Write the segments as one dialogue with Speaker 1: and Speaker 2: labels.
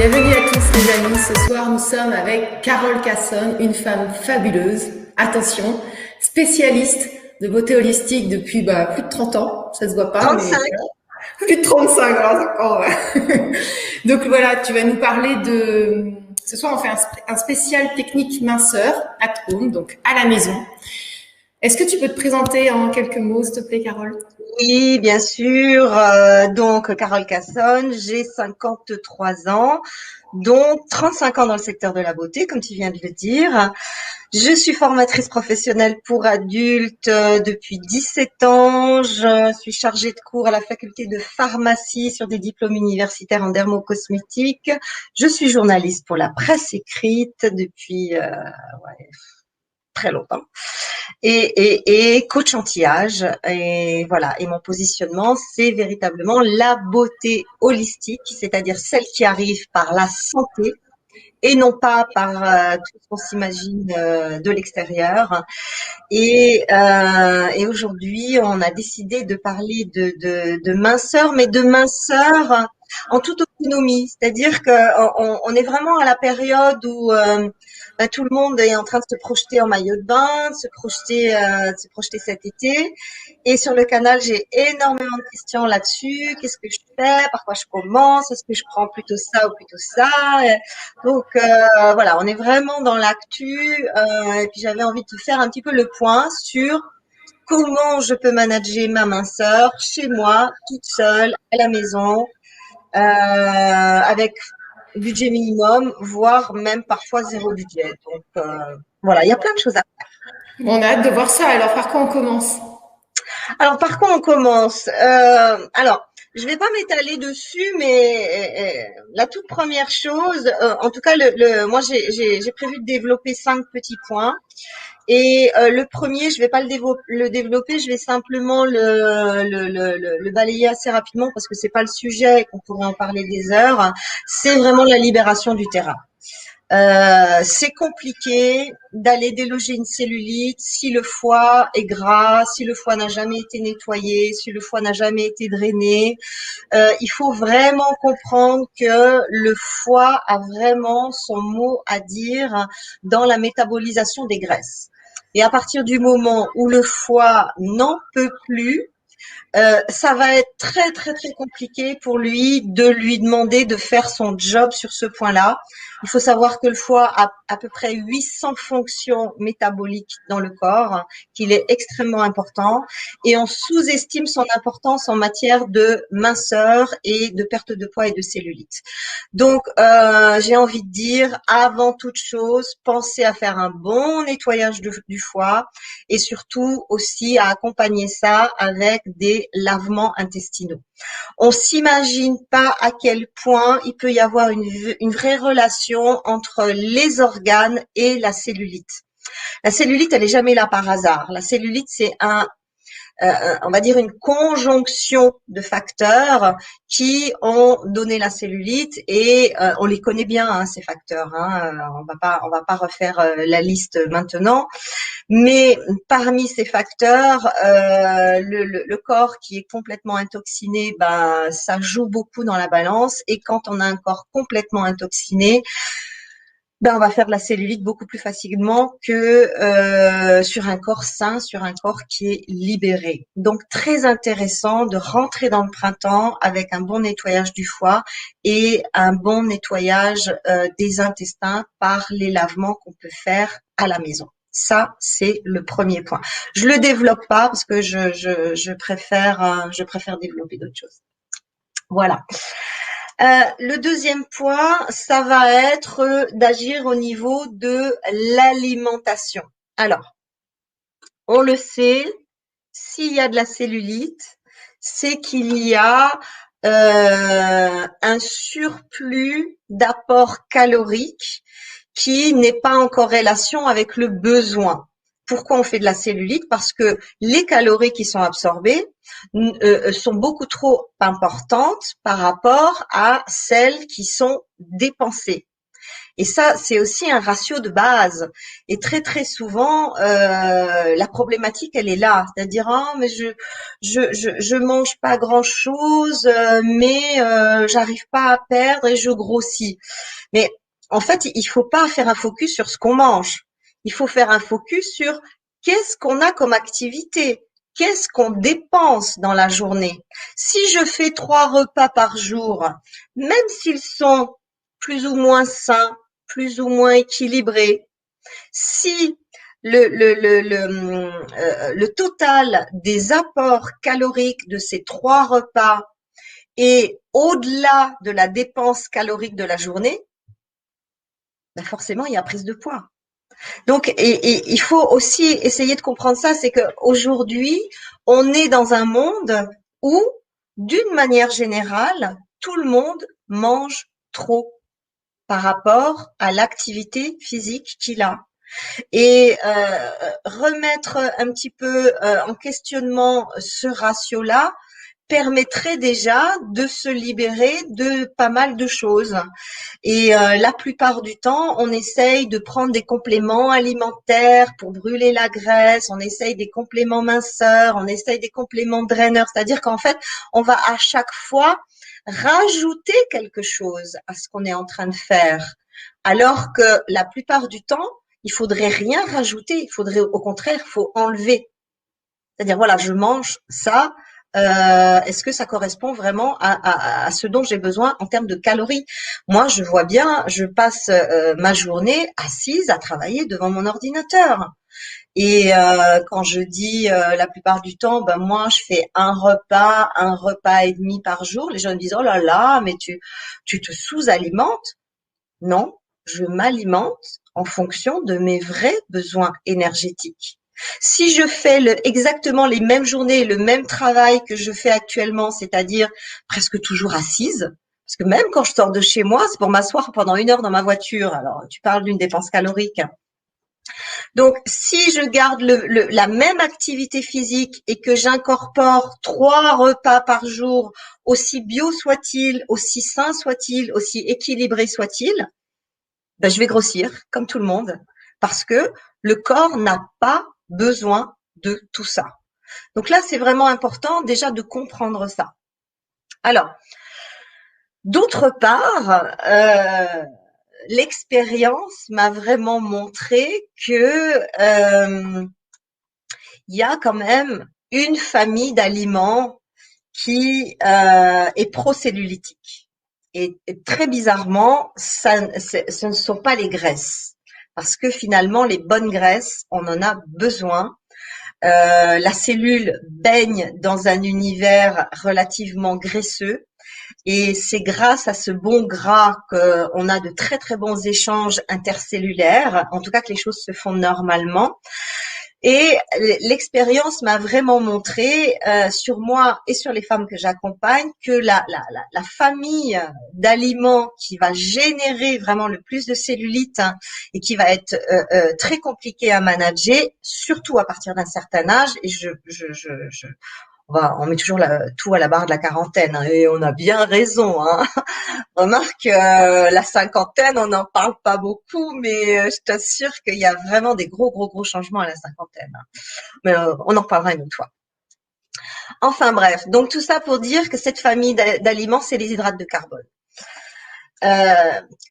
Speaker 1: Bienvenue à tous les amis, ce soir nous sommes avec Carole Casson, une femme fabuleuse, attention, spécialiste de beauté holistique depuis plus de 30 ans, ça se voit pas, mais
Speaker 2: 35.
Speaker 1: plus de 35 ans encore. Ouais. Donc voilà, tu vas nous parler de... Ce soir on fait un spécial technique minceur at home, donc à la maison. Est-ce que tu peux te présenter en quelques mots, s'il te plaît, Carole?
Speaker 2: Oui, bien sûr. Donc, Carole Casson, j'ai 53 ans, donc 35 ans dans le secteur de la beauté, comme tu viens de le dire. Je suis formatrice professionnelle pour adultes depuis 17 ans. Je suis chargée de cours à la faculté de pharmacie sur des diplômes universitaires en dermocosmétique. Je suis journaliste pour la presse écrite depuis très longtemps. Et coach anti-âge. Et voilà. Et mon positionnement, c'est véritablement la beauté holistique, c'est-à-dire celle qui arrive par la santé et non pas par tout ce qu'on s'imagine de l'extérieur. Et aujourd'hui, on a décidé de parler de minceur, mais de minceur en toute autonomie. C'est-à-dire qu'on est vraiment à la période où tout le monde est en train de se projeter en maillot de bain, de se projeter cet été. Et sur le canal, j'ai énormément de questions là-dessus. Qu'est-ce que je fais? Par quoi je commence? Est-ce que je prends plutôt ça ou plutôt ça? Donc voilà, on est vraiment dans l'actu. Et puis j'avais envie de te faire un petit peu le point sur comment je peux manager ma minceur chez moi, toute seule, à la maison, avec budget minimum, voire même parfois zéro budget. Donc voilà, il y a plein de choses à faire.
Speaker 1: On a hâte de voir ça, alors par quoi on commence?
Speaker 2: Alors par quoi on commence? Alors, je vais pas m'étaler dessus, mais la toute première chose, en tout cas, moi j'ai prévu de développer 5 petits points. Et le premier, je vais pas le développer, je vais simplement le balayer assez rapidement parce que c'est pas le sujet et qu'on pourrait en parler des heures. C'est vraiment la libération du terrain. C'est compliqué d'aller déloger une cellulite si le foie est gras, si le foie n'a jamais été nettoyé, si le foie n'a jamais été drainé. Il faut vraiment comprendre que le foie a vraiment son mot à dire dans la métabolisation des graisses. Et à partir du moment où le foie n'en peut plus, ça va être très très très compliqué pour lui de lui demander de faire son job sur ce point-là. Il faut savoir que le foie a à peu près 800 fonctions métaboliques dans le corps, qu'il est extrêmement important, et on sous-estime son importance en matière de minceur et de perte de poids et de cellulite. Donc, j'ai envie de dire, avant toute chose, pensez à faire un bon nettoyage du foie et surtout aussi à accompagner ça avec des lavements intestinaux. On s'imagine pas à quel point il peut y avoir une vraie relation entre les organes et la cellulite. La cellulite, elle est jamais là par hasard. La cellulite, c'est on va dire une conjonction de facteurs qui ont donné la cellulite et on les connaît bien ces facteurs. On va pas refaire la liste maintenant. Mais parmi ces facteurs, le corps qui est complètement intoxiné, ça joue beaucoup dans la balance. Et quand on a un corps complètement intoxiné, on va faire de la cellulite beaucoup plus facilement que sur un corps sain, sur un corps qui est libéré. Donc très intéressant de rentrer dans le printemps avec un bon nettoyage du foie et un bon nettoyage des intestins par les lavements qu'on peut faire à la maison. Ça, c'est le premier point. Je le développe pas parce que je préfère développer d'autres choses. Voilà. Le deuxième point, ça va être d'agir au niveau de l'alimentation. Alors, on le sait, s'il y a de la cellulite, c'est qu'il y a un surplus d'apport calorique qui n'est pas en corrélation avec le besoin. Pourquoi on fait de la cellulite? Parce que les calories qui sont absorbées sont beaucoup trop importantes par rapport à celles qui sont dépensées. Et ça, c'est aussi un ratio de base. Et très très souvent, la problématique, elle est là, c'est-à-dire ah mais je mange pas grand-chose, mais j'arrive pas à perdre et je grossis. Mais en fait, il faut pas faire un focus sur ce qu'on mange. Il faut faire un focus sur qu'est-ce qu'on a comme activité, qu'est-ce qu'on dépense dans la journée. Si je fais 3 repas par jour, même s'ils sont plus ou moins sains, plus ou moins équilibrés, si le total des apports caloriques de ces 3 repas est au-delà de la dépense calorique de la journée, ben forcément, il y a prise de poids. Donc, et il faut aussi essayer de comprendre ça, c'est qu'aujourd'hui, on est dans un monde où, d'une manière générale, tout le monde mange trop par rapport à l'activité physique qu'il a. Et remettre un petit peu en questionnement ce ratio-là permettrait déjà de se libérer de pas mal de choses. Et la plupart du temps, on essaye de prendre des compléments alimentaires pour brûler la graisse, on essaye des compléments minceurs, on essaye des compléments draineurs, c'est-à-dire qu'en fait, on va à chaque fois rajouter quelque chose à ce qu'on est en train de faire. Alors que la plupart du temps, il faudrait rien rajouter, il faudrait au contraire, il faut enlever. C'est-à-dire, voilà, je mange ça, est-ce que ça correspond vraiment à ce dont j'ai besoin en termes de calories? Moi, je vois bien, je passe ma journée assise à travailler devant mon ordinateur. Et quand je dis la plupart du temps, ben moi, je fais un repas et demi par jour, les gens me disent, oh là là, mais tu te sous-alimentes. Non, je m'alimente en fonction de mes vrais besoins énergétiques. Si je fais exactement les mêmes journées, le même travail que je fais actuellement, c'est-à-dire presque toujours assise, parce que même quand je sors de chez moi, c'est pour m'asseoir pendant 1 heure dans ma voiture. Alors, tu parles d'une dépense calorique. Donc, si je garde la même activité physique et que j'incorpore 3 repas par jour, aussi bio soit-il, aussi sain soit-il, aussi équilibré soit-il, ben, je vais grossir comme tout le monde parce que le corps n'a pas besoin de tout ça. Donc là, c'est vraiment important déjà de comprendre ça. Alors, d'autre part, l'expérience m'a vraiment montré que il y a quand même une famille d'aliments qui est procellullitique. Et très bizarrement, ce ne sont pas les graisses. Parce que finalement, les bonnes graisses, on en a besoin. La cellule baigne dans un univers relativement graisseux. Et c'est grâce à ce bon gras qu'on a de très très bons échanges intercellulaires, en tout cas que les choses se font normalement. Et l'expérience m'a vraiment montré sur moi et sur les femmes que j'accompagne que la famille d'aliments qui va générer vraiment le plus de cellulite et qui va être très compliqué à manager, surtout à partir d'un certain âge. Et on met toujours tout à la barre de la quarantaine, hein, et on a bien raison. Hein. Remarque, la cinquantaine, on n'en parle pas beaucoup, mais je t'assure qu'il y a vraiment des gros changements à la cinquantaine. Mais on en parlera une autre fois. Enfin bref, donc tout ça pour dire que cette famille d'aliments, c'est les hydrates de carbone.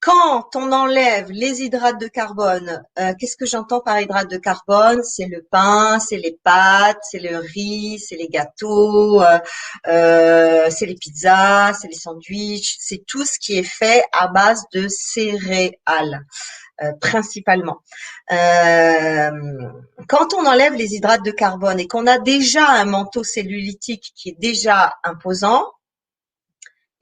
Speaker 2: Quand on enlève les hydrates de carbone, qu'est-ce que j'entends par hydrates de carbone? C'est le pain, c'est les pâtes, c'est le riz, c'est les gâteaux, c'est les pizzas, c'est les sandwichs, c'est tout ce qui est fait à base de céréales. Principalement. Quand on enlève les hydrates de carbone et qu'on a déjà un manteau cellulitique qui est déjà imposant,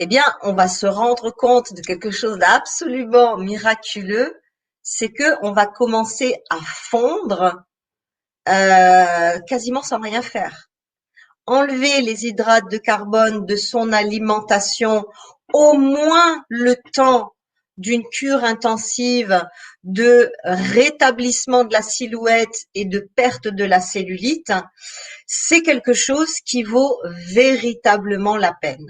Speaker 2: eh bien, on va se rendre compte de quelque chose d'absolument miraculeux, c'est que on va commencer à fondre quasiment sans rien faire. Enlever les hydrates de carbone de son alimentation au moins le temps d'une cure intensive de rétablissement de la silhouette et de perte de la cellulite, c'est quelque chose qui vaut véritablement la peine.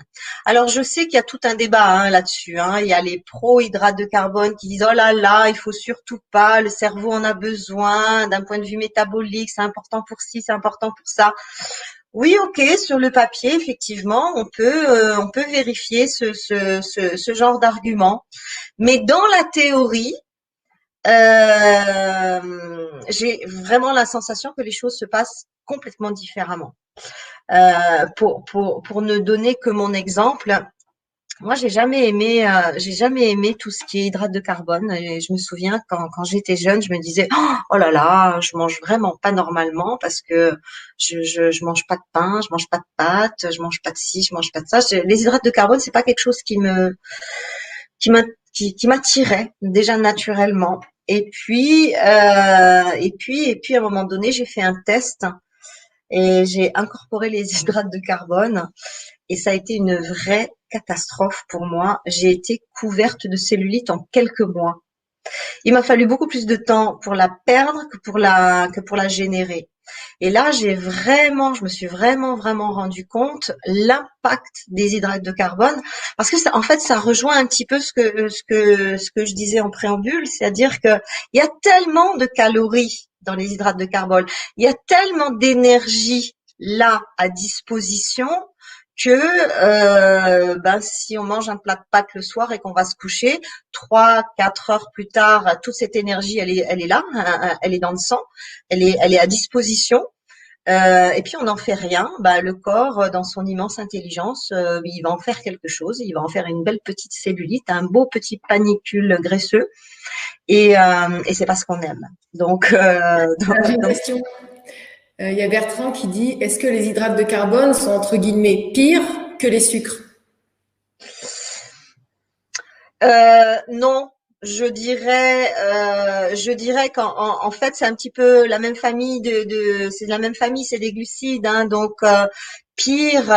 Speaker 2: Alors je sais qu'il y a tout un débat là-dessus. Il y a les pro-hydrates de carbone qui disent oh là là, il faut surtout pas, le cerveau en a besoin, d'un point de vue métabolique, c'est important pour ci, c'est important pour ça. Oui, ok, sur le papier, effectivement, on peut vérifier ce genre d'argument. Mais dans la théorie, j'ai vraiment la sensation que les choses se passent complètement différemment. Pour ne donner que mon exemple, moi j'ai jamais aimé tout ce qui est hydrate de carbone. Et je me souviens quand j'étais jeune, je me disais oh là là, je mange vraiment pas normalement parce que je mange pas de pain, je mange pas de pâtes, je mange pas de ci, je mange pas de ça. Les hydrates de carbone, c'est pas quelque chose qui m'a qui m'attirait déjà naturellement. Et puis à un moment donné, j'ai fait un test et j'ai incorporé les hydrates de carbone et ça a été une vraie catastrophe pour moi. J'ai été couverte de cellulite en quelques mois. Il m'a fallu beaucoup plus de temps pour la perdre que pour la générer. Et là, je me suis vraiment rendu compte l'impact des hydrates de carbone, parce que ça, en fait, ça rejoint un petit peu ce que je disais en préambule, c'est-à-dire que il y a tellement de calories dans les hydrates de carbone, il y a tellement d'énergie là à disposition que si on mange un plat de pâtes le soir et qu'on va se coucher, 3-4 heures plus tard, toute cette énergie, elle est là, elle est dans le sang, elle est à disposition. Et puis on n'en fait rien. Le corps, dans son immense intelligence, il va en faire quelque chose. Il va en faire une belle petite cellulite, un beau petit panicule graisseux, et c'est pas ce qu'on aime. Donc,
Speaker 1: J'ai une question. Il y a Bertrand qui dit, est-ce que les hydrates de carbone sont entre guillemets pires que les sucres?
Speaker 2: Non, je dirais qu'en fait c'est un petit peu la même famille c'est la même famille, c'est des glucides, donc pire,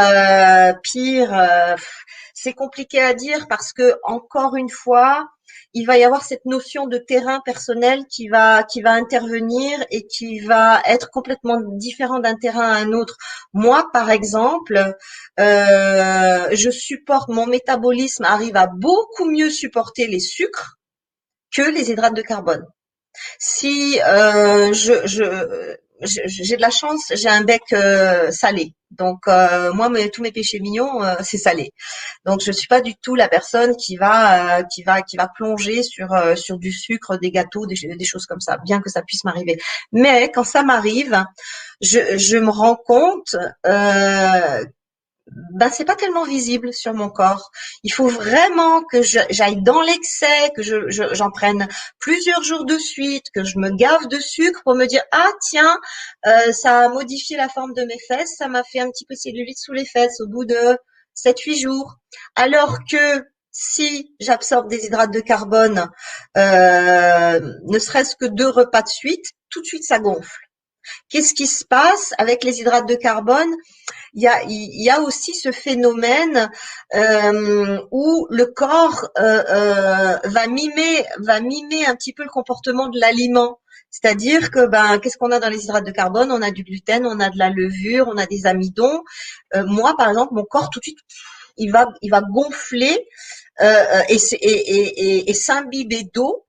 Speaker 2: c'est compliqué à dire parce que encore une fois, il va y avoir cette notion de terrain personnel qui va intervenir et qui va être complètement différent d'un terrain à un autre. Moi, par exemple, mon métabolisme arrive à beaucoup mieux supporter les sucres que les hydrates de carbone. Si j'ai de la chance, j'ai un bec salé. Donc moi, tous mes péchés mignons, c'est salé. Donc je suis pas du tout la personne qui va plonger sur du sucre, des gâteaux, des choses comme ça, bien que ça puisse m'arriver. Mais quand ça m'arrive, je me rends compte c'est pas tellement visible sur mon corps. Il faut vraiment que j'aille dans l'excès, que j'en prenne plusieurs jours de suite, que je me gave de sucre pour me dire ah tiens, ça a modifié la forme de mes fesses, ça m'a fait un petit peu cellulite sous les fesses au bout de 7-8 jours. Alors que si j'absorbe des hydrates de carbone, ne serait-ce que 2 repas de suite, tout de suite ça gonfle. Qu'est-ce qui se passe avec les hydrates de carbone? Il y a aussi ce phénomène où le corps va mimer un petit peu le comportement de l'aliment. C'est-à-dire que qu'est-ce qu'on a dans les hydrates de carbone? On a du gluten, on a de la levure, on a des amidons. Moi, par exemple, mon corps tout de suite, il va gonfler et s'imbiber d'eau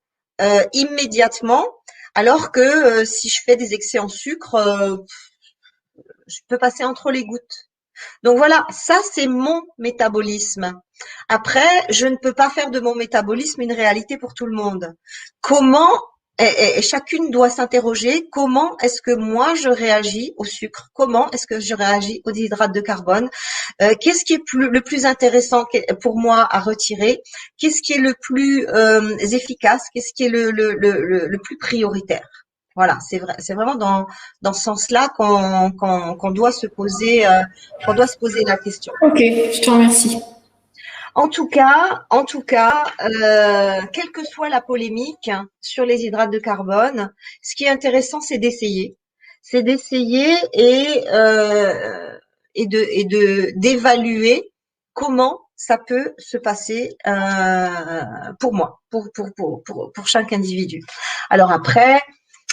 Speaker 2: immédiatement. Alors que si je fais des excès en sucre, je peux passer entre les gouttes. Donc voilà, ça c'est mon métabolisme. Après, je ne peux pas faire de mon métabolisme une réalité pour tout le monde. Comment et chacune doit s'interroger comment est-ce que moi je réagis au sucre, comment est-ce que je réagis aux hydrates de carbone, qu'est-ce qui est le plus intéressant pour moi à retirer, qu'est-ce qui est le plus efficace, qu'est-ce qui est le plus prioritaire. Voilà, c'est vraiment dans ce sens-là qu'on doit se poser la question.
Speaker 1: Ok, je te remercie.
Speaker 2: En tout cas, quelle que soit la polémique sur les hydrates de carbone, ce qui est intéressant, c'est d'essayer, et d'évaluer comment ça peut se passer pour moi, pour chaque individu. Alors après,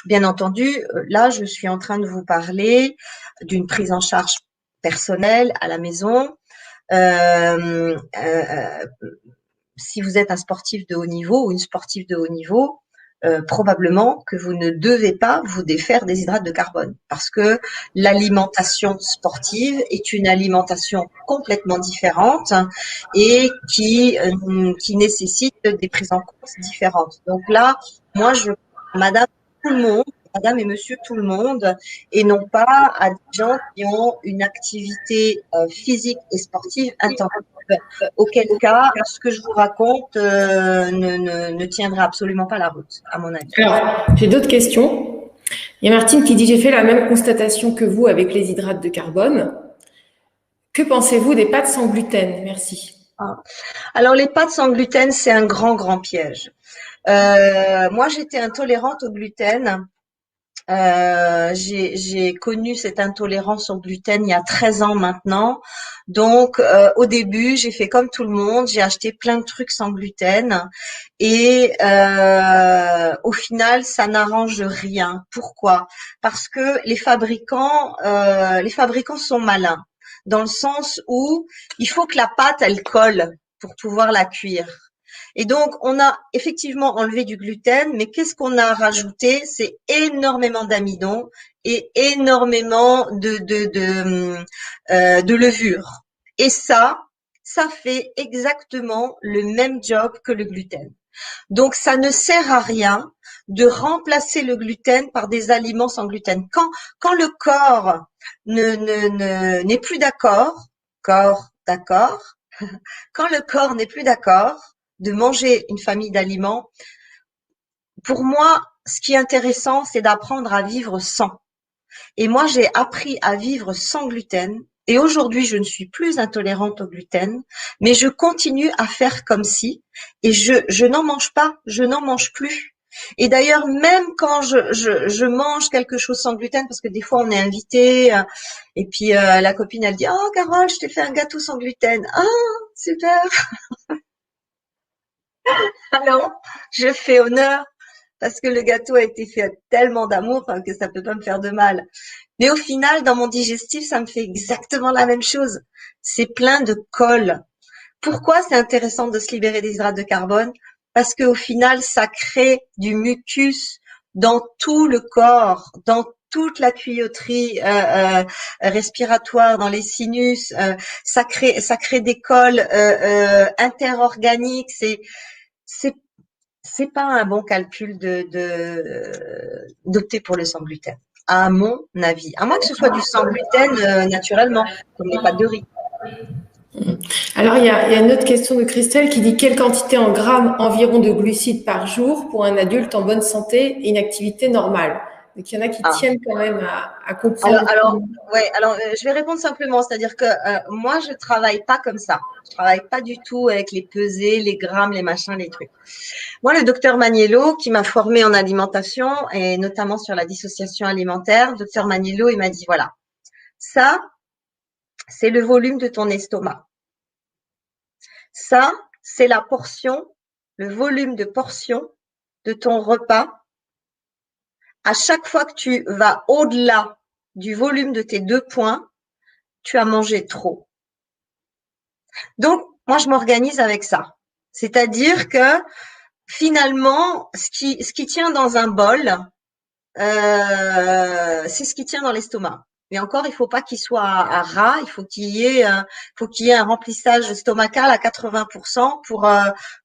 Speaker 2: bien entendu, là, je suis en train de vous parler d'une prise en charge personnelle à la maison. Si vous êtes un sportif de haut niveau ou une sportive de haut niveau, probablement que vous ne devez pas vous défaire des hydrates de carbone parce que l'alimentation sportive est une alimentation complètement différente et qui nécessite des prises en compte différentes. Donc là, moi, je m'adapte à tout le monde, madame et monsieur tout le monde, et non pas à des gens qui ont une activité physique et sportive intensive. Auquel cas, ce que je vous raconte ne tiendra absolument pas la route, à mon avis.
Speaker 1: Alors, j'ai d'autres questions. Il y a Martine qui dit, j'ai fait la même constatation que vous avec les hydrates de carbone. Que pensez-vous des pâtes sans gluten? Merci.
Speaker 2: Alors, les pâtes sans gluten, c'est un grand, grand piège. Moi, j'étais intolérante au gluten. J'ai connu cette intolérance au gluten il y a 13 ans maintenant. Donc, au début, j'ai fait comme tout le monde, j'ai acheté plein de trucs sans gluten et au final, ça n'arrange rien. Pourquoi? Parce que les fabricants sont malins dans le sens où il faut que la pâte, elle colle pour pouvoir la cuire. Et donc, on a effectivement enlevé du gluten, mais qu'est-ce qu'on a rajouté? C'est énormément d'amidon et énormément de levure. Et ça fait exactement le même job que le gluten. Donc, ça ne sert à rien de remplacer le gluten par des aliments sans gluten. Quand le corps n'est plus d'accord, quand le corps n'est plus d'accord de manger une famille d'aliments, pour moi, ce qui est intéressant, c'est d'apprendre à vivre sans. Et moi, j'ai appris à vivre sans gluten. Et aujourd'hui, je ne suis plus intolérante au gluten, mais je continue à faire comme si, et je n'en mange pas, je n'en mange plus. Et d'ailleurs, même quand je mange quelque chose sans gluten, parce que des fois on est invité, et puis la copine elle dit «Oh Carole, je t'ai fait un gâteau sans gluten». «Ah, super!» Alors, je fais honneur parce que le gâteau a été fait avec tellement d'amour que ça peut pas me faire de mal. Mais au final, dans mon digestif, ça me fait exactement la même chose. C'est plein de colle. Pourquoi c'est intéressant de se libérer des hydrates de carbone? Parce qu'au final, ça crée du mucus dans tout le corps, dans toute la tuyauterie respiratoire, dans les sinus. Ça crée des colles interorganiques. C'est c'est pas un bon calcul d'opter pour le sans gluten, à mon avis. À moins que ce soit du sans gluten naturellement, comme les pâtes de riz.
Speaker 1: Alors, il y a une autre question de Christelle qui dit, quelle quantité en grammes environ de glucides par jour pour un adulte en bonne santé et une activité normale? Donc, il y en a qui tiennent quand même à comprendre.
Speaker 2: Alors, je vais répondre simplement, c'est-à-dire que moi, je travaille pas comme ça. Je travaille pas du tout avec les pesées, les grammes, les machins, les trucs. Moi, le docteur Maniello, qui m'a formé en alimentation et notamment sur la dissociation alimentaire, docteur Maniello, il m'a dit, voilà, ça, c'est le volume de ton estomac. Ça, c'est la portion, le volume de portion de ton repas. À chaque fois que tu vas au-delà du volume de tes 2 points, tu as mangé trop. Donc, moi, je m'organise avec ça. C'est-à-dire que finalement, ce qui tient dans un bol, c'est ce qui tient dans l'estomac. Mais encore, il faut pas qu'il soit à ras, il faut qu'il y ait un remplissage stomacal à 80%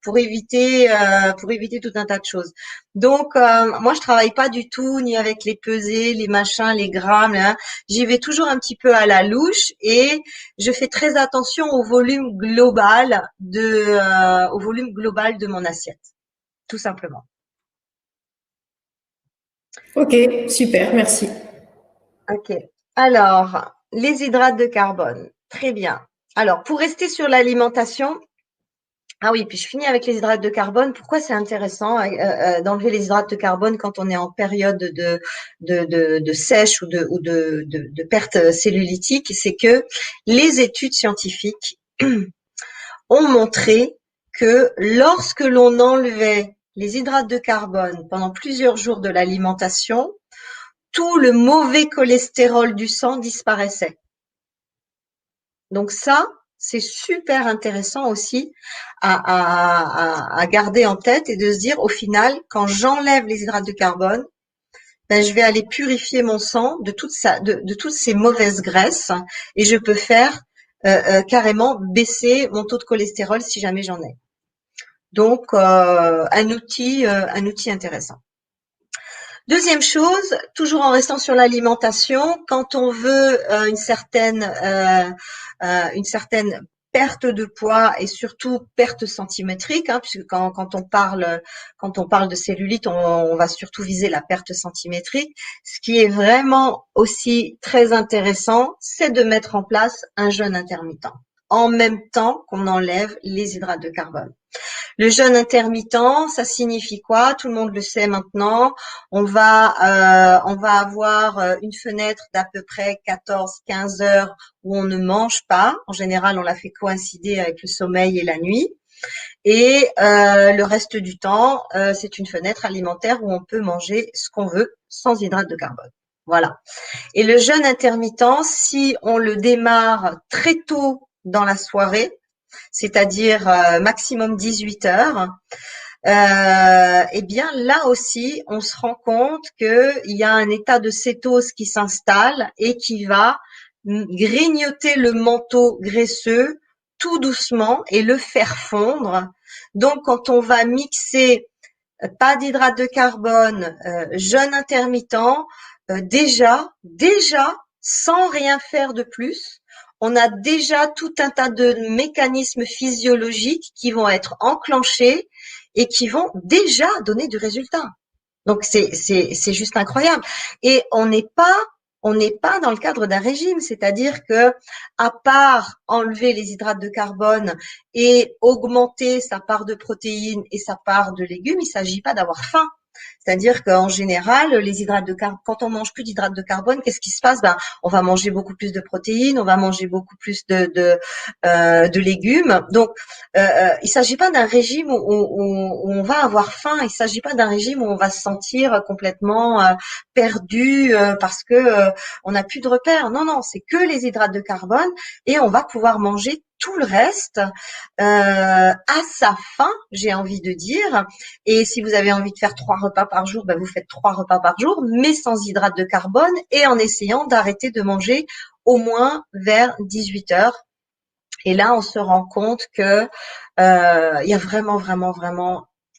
Speaker 2: pour éviter tout un tas de choses. Donc moi je travaille pas du tout ni avec les pesées, les machins, les grammes, hein. J'y vais toujours un petit peu à la louche et je fais très attention au volume global de mon assiette, tout simplement.
Speaker 1: Ok, super, merci.
Speaker 2: Ok. Alors, les hydrates de carbone. Très bien. Alors, pour rester sur l'alimentation, ah oui, puis je finis avec les hydrates de carbone. Pourquoi c'est intéressant d'enlever les hydrates de carbone quand on est en période de sèche ou de perte cellulitique? C'est que les études scientifiques ont montré que lorsque l'on enlevait les hydrates de carbone pendant plusieurs jours de l'alimentation, tout le mauvais cholestérol du sang disparaissait. Donc ça, c'est super intéressant aussi à garder en tête et de se dire, au final, quand j'enlève les hydrates de carbone, ben, je vais aller purifier mon sang de toutes ces mauvaises graisses et je peux faire carrément baisser mon taux de cholestérol si jamais j'en ai. Donc, un outil intéressant. Deuxième chose, toujours en restant sur l'alimentation, quand on veut une certaine perte de poids et surtout perte centimétrique, puisque quand on parle de cellulite, on va surtout viser la perte centimétrique. Ce qui est vraiment aussi très intéressant, c'est de mettre en place un jeûne intermittent en même temps qu'on enlève les hydrates de carbone. Le jeûne intermittent, ça signifie quoi? Tout le monde le sait maintenant. On va avoir une fenêtre d'à peu près 14-15 heures où on ne mange pas. En général, on la fait coïncider avec le sommeil et la nuit. Et le reste du temps, c'est une fenêtre alimentaire où on peut manger ce qu'on veut sans hydrates de carbone. Voilà. Et le jeûne intermittent, si on le démarre très tôt dans la soirée, c'est-à-dire maximum 18 heures, eh bien là aussi, on se rend compte qu'il y a un état de cétose qui s'installe et qui va grignoter le manteau graisseux tout doucement et le faire fondre. Donc, quand on va mixer pas d'hydrate de carbone, jeûne intermittent, déjà, sans rien faire de plus, on a déjà tout un tas de mécanismes physiologiques qui vont être enclenchés et qui vont déjà donner du résultat. Donc c'est juste incroyable. Et on n'est pas dans le cadre d'un régime, c'est-à-dire que à part enlever les hydrates de carbone et augmenter sa part de protéines et sa part de légumes, il ne s'agit pas d'avoir faim. C'est-à-dire qu'en général, les hydrates de carbone, quand on mange plus d'hydrates de carbone, qu'est-ce qui se passe? Ben, on va manger beaucoup plus de protéines, on va manger beaucoup plus de légumes. Donc, il s'agit pas d'un régime où on va avoir faim. Il s'agit pas d'un régime où on va se sentir complètement perdu parce que on n'a plus de repères. Non, non, c'est que les hydrates de carbone et on va pouvoir manger tout le reste à sa faim, j'ai envie de dire. Et si vous avez envie de faire 3 repas par jour, ben vous faites 3 repas par jour, mais sans hydrates de carbone et en essayant d'arrêter de manger au moins vers 18 heures. Et là, on se rend compte que il y a vraiment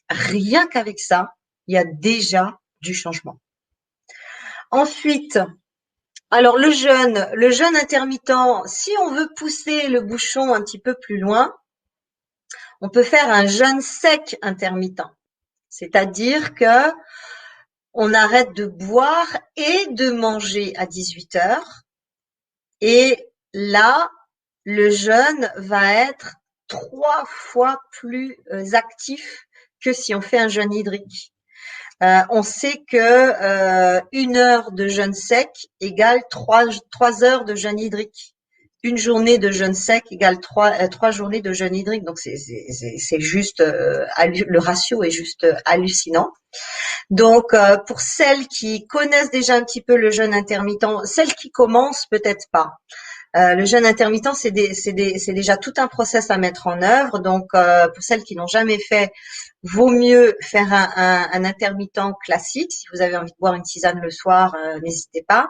Speaker 2: rien qu'avec ça, il y a déjà du changement. Ensuite, alors le jeûne intermittent, si on veut pousser le bouchon un petit peu plus loin, on peut faire un jeûne sec intermittent. C'est-à-dire que on arrête de boire et de manger à 18 heures. Et là, le jeûne va être 3 fois plus actif que si on fait un jeûne hydrique. On sait que 1 heure de jeûne sec égale 3 heures de jeûne hydrique. Une journée de jeûne sec égale 3 journées de jeûne hydrique. Donc c'est juste le ratio est juste hallucinant. Donc pour celles qui connaissent déjà un petit peu le jeûne intermittent, celles qui commencent peut-être pas. Le jeûne intermittent, c'est déjà tout un process à mettre en œuvre. Donc, pour celles qui n'ont jamais fait, vaut mieux faire un intermittent classique. Si vous avez envie de boire une tisane le soir, n'hésitez pas.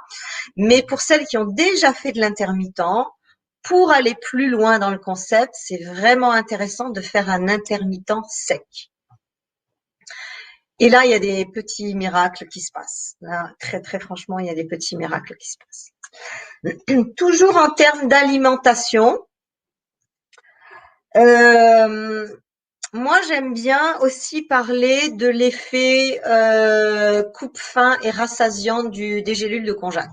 Speaker 2: Mais pour celles qui ont déjà fait de l'intermittent, pour aller plus loin dans le concept, c'est vraiment intéressant de faire un intermittent sec. Et là, il y a des petits miracles qui se passent. Là, très franchement, il y a des petits miracles qui se passent. Toujours en termes d'alimentation, moi j'aime bien aussi parler de l'effet coupe-faim et rassasiant des gélules de konjac.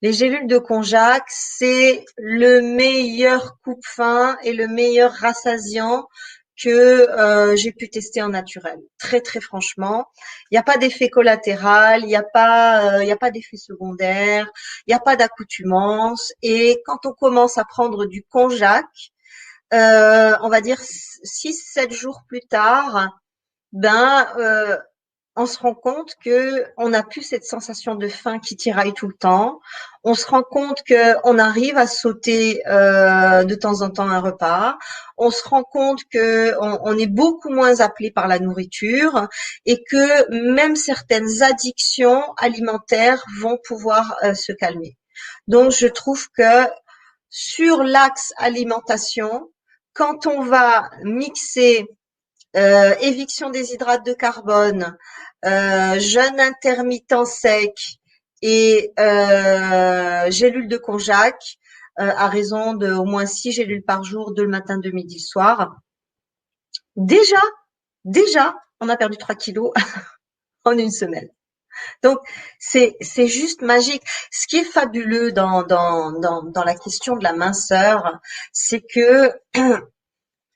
Speaker 2: Les gélules de konjac, c'est le meilleur coupe-faim et le meilleur rassasiant que j'ai pu tester en naturel. Très franchement, il n'y a pas d'effet collatéral, il n'y a pas d'effet secondaire, il n'y a pas d'accoutumance. Et quand on commence à prendre du konjac, on va dire 6-7 jours plus tard, on se rend compte que on n'a plus cette sensation de faim qui tiraille tout le temps. On se rend compte que on arrive à sauter de temps en temps un repas. On se rend compte que on est beaucoup moins appelé par la nourriture et que même certaines addictions alimentaires vont pouvoir se calmer. Donc, je trouve que sur l'axe alimentation, quand on va mixer éviction des hydrates de carbone, jeûne intermittent sec et gélules de konjac, à raison de au moins 6 gélules par jour, 2 le matin, 2 midi, le soir. Déjà, on a perdu 3 kilos en une semaine. Donc, c'est juste magique. Ce qui est fabuleux dans la question de la minceur, c'est que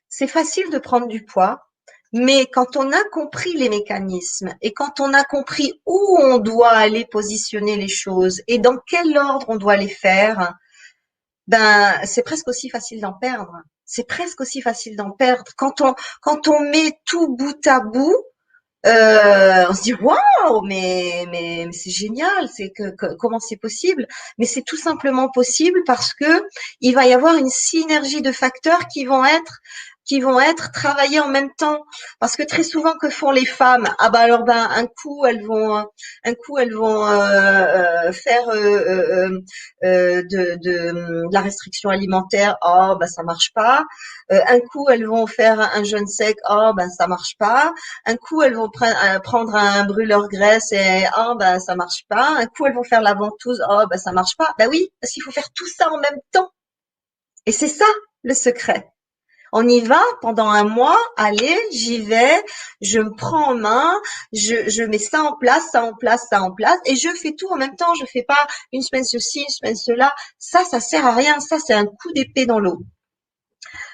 Speaker 2: c'est facile de prendre du poids, mais quand on a compris les mécanismes et quand on a compris où on doit aller positionner les choses et dans quel ordre on doit les faire, c'est presque aussi facile d'en perdre. C'est presque aussi facile d'en perdre. Quand on met tout bout à bout, on se dit waouh, mais c'est génial, comment c'est possible? Mais c'est tout simplement possible parce que il va y avoir une synergie de facteurs qui vont être travaillés en même temps. Parce que très souvent, que font les femmes? Un coup elles vont faire de la restriction alimentaire. Oh, ça marche pas. Un coup elles vont faire un jeûne sec. Oh, ça marche pas. Un coup elles vont prendre un brûleur graisse et ça marche pas. Un coup elles vont faire la ventouse. Oh, ça marche pas. Oui, parce qu'il faut faire tout ça en même temps. Et c'est ça le secret. On y va pendant un mois, allez, j'y vais, je me prends en main, je mets ça en place, et je fais tout en même temps. Je fais pas une semaine ceci, une semaine cela. Ça sert à rien. Ça, c'est un coup d'épée dans l'eau.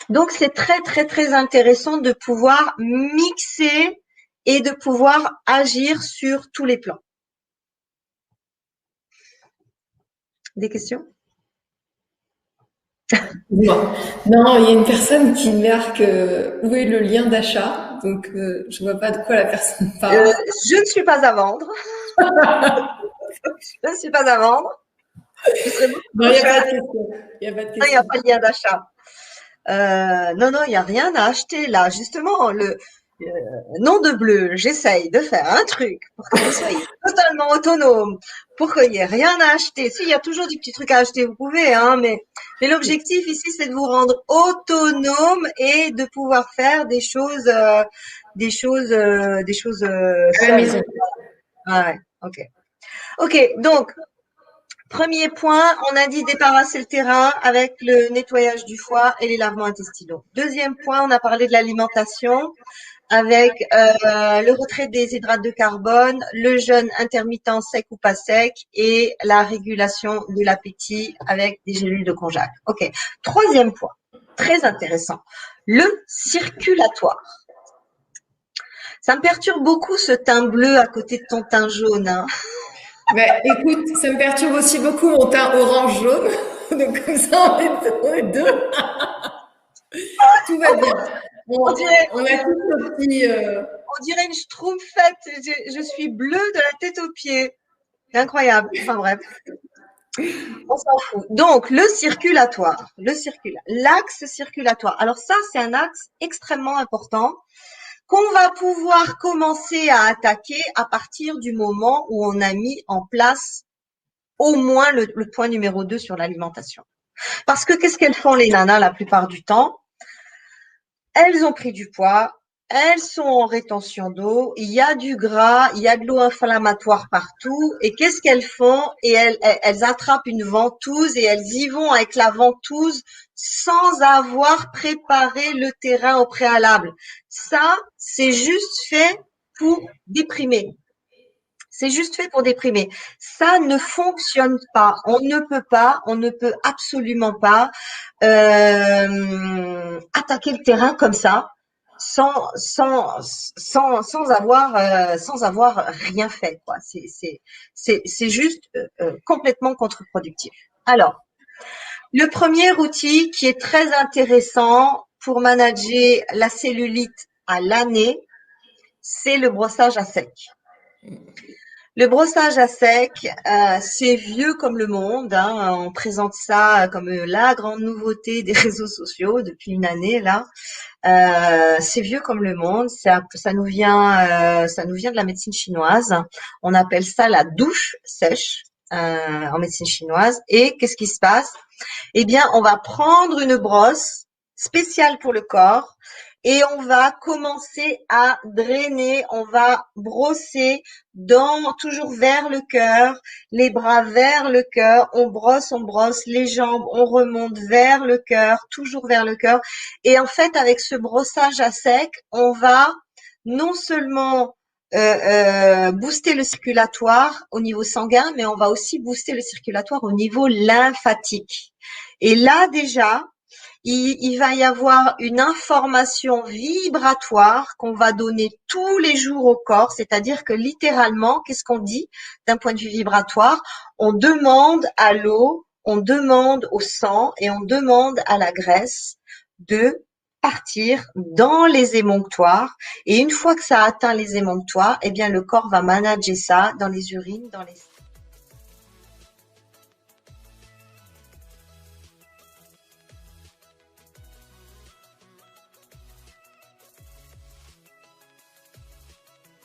Speaker 2: Donc, c'est très, très, très intéressant de pouvoir mixer et de pouvoir agir sur tous les plans. Des questions?
Speaker 1: Non, il y a une personne qui marque où est le lien d'achat. Donc, je vois pas de quoi la personne parle.
Speaker 2: Je ne suis pas à vendre. Je ne suis pas à vendre.
Speaker 1: Non, il n'y a pas de question. Il
Speaker 2: n'y a pas de lien d'achat. Non, il n'y a rien à acheter là. Justement, le nom de bleu, j'essaye de faire un truc pour que vous soyez totalement autonome, pour qu'il n'y ait rien à acheter. Si, il y a toujours des petits trucs à acheter, vous pouvez, mais l'objectif ici, c'est de vous rendre autonome et de pouvoir faire des choses à
Speaker 1: la maison.
Speaker 2: Ouais, ok, donc, premier point, on a dit débarrasser le terrain avec le nettoyage du foie et les lavements intestinaux. Deuxième point, on a parlé de l'alimentation avec le retrait des hydrates de carbone, le jeûne intermittent sec ou pas sec et la régulation de l'appétit avec des gélules de konjac. Ok. Troisième point, très intéressant, le circulatoire. Ça me perturbe beaucoup ce teint bleu à côté de ton teint jaune.
Speaker 1: Écoute, ça me perturbe aussi beaucoup mon teint orange-jaune. Donc comme ça, on est deux. Tout va bien. On a tous nos petits...
Speaker 2: On dirait une schtroumpfette. Je suis bleue de la tête aux pieds. C'est incroyable. Enfin bref. On s'en fout. Donc, l'axe circulatoire. Alors ça, c'est un axe extrêmement important qu'on va pouvoir commencer à attaquer à partir du moment où on a mis en place au moins le point numéro 2 sur l'alimentation. Parce que qu'est-ce qu'elles font les nanas la plupart du temps? Elles ont pris du poids, elles sont en rétention d'eau, il y a du gras, il y a de l'eau inflammatoire partout. Et qu'est-ce qu'elles font? Et elles attrapent une ventouse et elles y vont avec la ventouse sans avoir préparé le terrain au préalable. Ça, c'est juste fait pour déprimer. C'est juste fait pour déprimer. Ça ne fonctionne pas. On ne peut absolument pas attaquer le terrain comme ça sans avoir rien fait, quoi. C'est juste complètement contre-productif. Alors, le premier outil qui est très intéressant pour manager la cellulite à l'année, c'est le brossage à sec. Le brossage à sec, c'est vieux comme le monde, hein. On présente ça comme la grande nouveauté des réseaux sociaux depuis une année là. C'est vieux comme le monde. Ça nous vient de la médecine chinoise. On appelle ça la douche sèche en médecine chinoise. Et qu'est-ce qui se passe? Eh bien, on va prendre une brosse spéciale pour le corps et on va commencer à drainer, on va brosser toujours vers le cœur, les bras vers le cœur, on brosse, les jambes, on remonte vers le cœur, toujours vers le cœur. Et en fait, avec ce brossage à sec, on va non seulement booster le circulatoire au niveau sanguin, mais on va aussi booster le circulatoire au niveau lymphatique. Et là, déjà, il va y avoir une information vibratoire qu'on va donner tous les jours au corps, c'est-à-dire que littéralement, qu'est-ce qu'on dit d'un point de vue vibratoire? On demande à l'eau, on demande au sang et on demande à la graisse de partir dans les émonctoires. Et une fois que ça atteint les émonctoires, eh bien, le corps va manager ça dans les urines, dans les